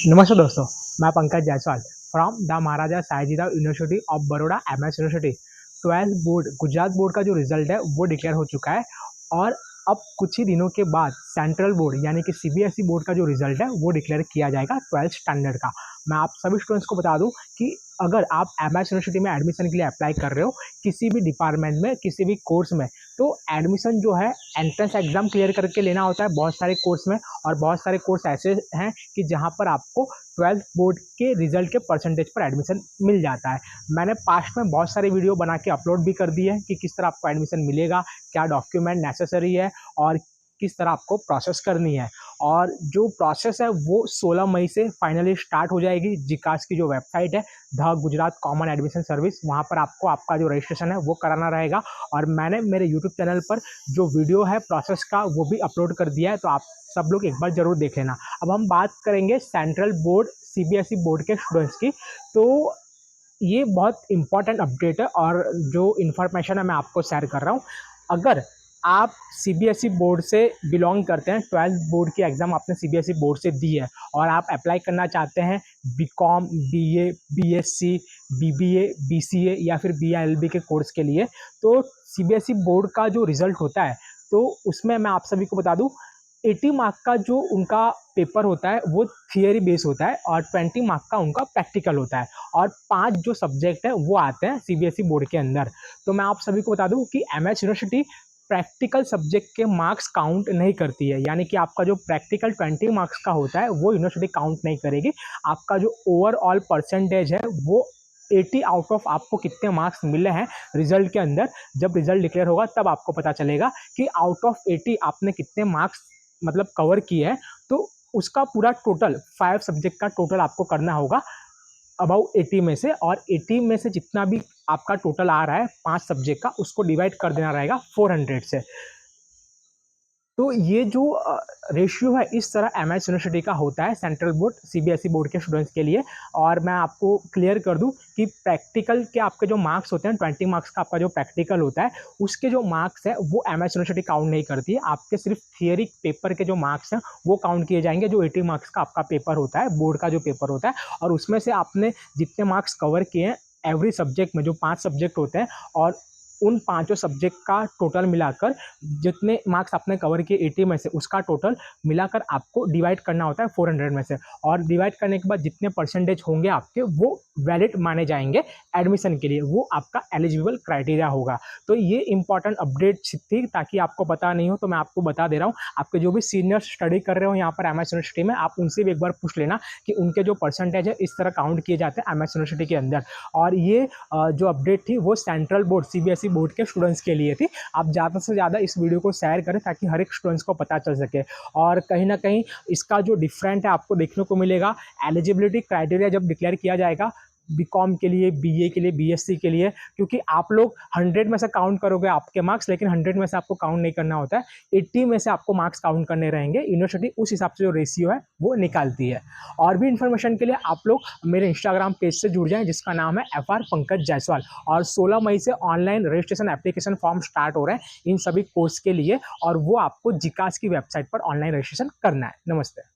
नमस्ते दोस्तों, मैं Pankaj Jaiswal from the Maharaja Sayajirao university of Baroda MS university. 12th board Gujarat board का जो रिजल्ट है वो डिक्लेयर हो चुका है और अब कुछ ही दिनों के बाद सेंट्रल बोर्ड यानी कि सीबीएसई बोर्ड का जो रिजल्ट है वो डिक्लेयर किया जाएगा 12th स्टैंडर्ड का। मैं आप सभी स्टूडेंट्स को बता दूं कि अगर आप एमएस यूनिवर्सिटी में एडमिशन के लिए अप्लाई कर रहे हो किसी भी डिपार्टमेंट में किसी भी कोर्स में, तो एडमिशन जो है एंट्रेंस एग्जाम क्लियर करके लेना होता है बहुत सारे कोर्स में। और बहुत सारे कोर्स ऐसे हैं कि जहाँ पर आपको 12th बोर्ड के रिजल्ट के परसेंटेज पर एडमिशन मिल जाता है। मैंने पास्ट में बहुत सारे वीडियो बना के अपलोड भी कर दिए हैं कि किस तरह आपको एडमिशन मिलेगा, क्या डॉक्यूमेंट नेसेसरी है और किस तरह आपको प्रोसेस करनी है। और जो प्रोसेस है वो 16 मई से फाइनली स्टार्ट हो जाएगी। जिकास की जो वेबसाइट है the Gujarat common admission service, वहाँ पर आपको आपका जो रजिस्ट्रेशन है वो कराना रहेगा। और मैंने मेरे यूट्यूब चैनल पर जो वीडियो है प्रोसेस का वो भी अपलोड कर दिया है, तो आप सब लोग एक बार ज़रूर देख लेना। अब हम बात करेंगे सेंट्रल बोर्ड सीबीएसई बोर्ड के स्टूडेंट्स की। तो ये बहुत इंपॉर्टेंट अपडेट है और जो इन्फॉर्मेशन है मैं आपको शेयर कर रहा हूँ। अगर आप सीबीएसई बोर्ड से बिलोंग करते हैं, 12th बोर्ड की एग्ज़ाम आपने सीबीएसई बोर्ड से दी है और आप अप्लाई करना चाहते हैं BCom, BA, BSc, BBA, BCA या फिर बीएलएलबी के कोर्स के लिए, तो सीबीएसई बोर्ड का जो रिज़ल्ट होता है तो उसमें मैं आप सभी को बता दूं 80 मार्क का जो उनका पेपर होता है वो थियरी बेस होता है और 20 मार्क का उनका प्रैक्टिकल होता है। और 5 जो सब्जेक्ट हैं वो आते हैं सीबीएसई बोर्ड के अंदर। तो मैं आप सभी को बता दूं कि एमएस यूनिवर्सिटी प्रैक्टिकल सब्जेक्ट के मार्क्स काउंट नहीं करती है, यानी कि आपका जो प्रैक्टिकल 20 मार्क्स का होता है वो यूनिवर्सिटी काउंट नहीं करेगी। आपका जो ओवरऑल परसेंटेज है वो 80 आउट ऑफ आपको कितने मार्क्स मिले हैं रिजल्ट के अंदर, जब रिजल्ट डिक्लेयर होगा तब आपको पता चलेगा कि आउट ऑफ 80 आपने कितने मार्क्स मतलब कवर किए हैं। तो उसका पूरा टोटल 5 सब्जेक्ट का टोटल आपको करना होगा अबाउट 80 में से, और 80 में से जितना भी आपका टोटल आ रहा है 5 सब्जेक्ट का उसको डिवाइड कर देना रहेगा 400 से। तो ये जो रेशियो है इस तरह एमएस यूनिवर्सिटी का होता है सेंट्रल बोर्ड सीबीएसई बोर्ड के स्टूडेंट्स के लिए। और मैं आपको क्लियर कर दूं कि प्रैक्टिकल के आपके जो मार्क्स होते हैं 20 मार्क्स का आपका जो प्रैक्टिकल होता है उसके जो मार्क्स है वो एमएस यूनिवर्सिटी काउंट नहीं करती है। आपके सिर्फ थियरी पेपर के जो मार्क्स हैं वो काउंट किए जाएंगे। जो 80 मार्क्स का आपका पेपर होता है, बोर्ड का जो पेपर होता है, और उसमें से आपने जितने मार्क्स कवर किए हैं एवरी सब्जेक्ट में, जो 5 सब्जेक्ट होते हैं, और उन पांचों सब्जेक्ट का टोटल मिलाकर जितने मार्क्स आपने कवर किए 80 में से उसका टोटल मिलाकर आपको डिवाइड करना होता है 400 में से। और डिवाइड करने के बाद जितने परसेंटेज होंगे आपके वो वैलिड माने जाएंगे एडमिशन के लिए, वो आपका एलिजिबल क्राइटेरिया होगा। तो ये इंपॉर्टेंट अपडेट थी ताकि आपको पता नहीं हो, तो मैं आपको बता दे रहा हूँ। आपके जो भी सीनियर स्टडी कर रहे हो यहाँ पर एमएस यूनिवर्सिटी में, आप उनसे भी एक बार पूछ लेना कि उनके जो परसेंटेज है इस तरह काउंट किए जाते हैं एमएस यूनिवर्सिटी के अंदर। और ये जो अपडेट थी वो सेंट्रल बोर्ड सीबीएसई बोर्ड के स्टूडेंट्स के लिए थी। आप ज़्यादा से ज़्यादा इस वीडियो को शेयर करें ताकि हर एक स्टूडेंट्स को पता चल सके। और कहीं ना कहीं इसका जो डिफरेंट है आपको देखने को मिलेगा एलिजिबिलिटी क्राइटेरिया जब डिक्लेयर किया जाएगा बीकॉम के लिए, बीए के लिए, बीएससी के लिए, क्योंकि आप लोग 100 में से काउंट करोगे आपके मार्क्स, लेकिन 100 में से आपको काउंट नहीं करना होता है, 80 में से आपको मार्क्स काउंट करने रहेंगे। यूनिवर्सिटी उस हिसाब से जो रेशियो है वो निकालती है। और भी इन्फॉर्मेशन के लिए आप लोग मेरे इंस्टाग्राम पेज से जुड़ जाएं जिसका नाम है FR पंकज जायसवाल। और 16 मई से online registration application form start हो रहे हैं इन सभी कोर्स के लिए, और वो आपको जिकास की वेबसाइट पर ऑनलाइन रजिस्ट्रेशन करना है। नमस्ते।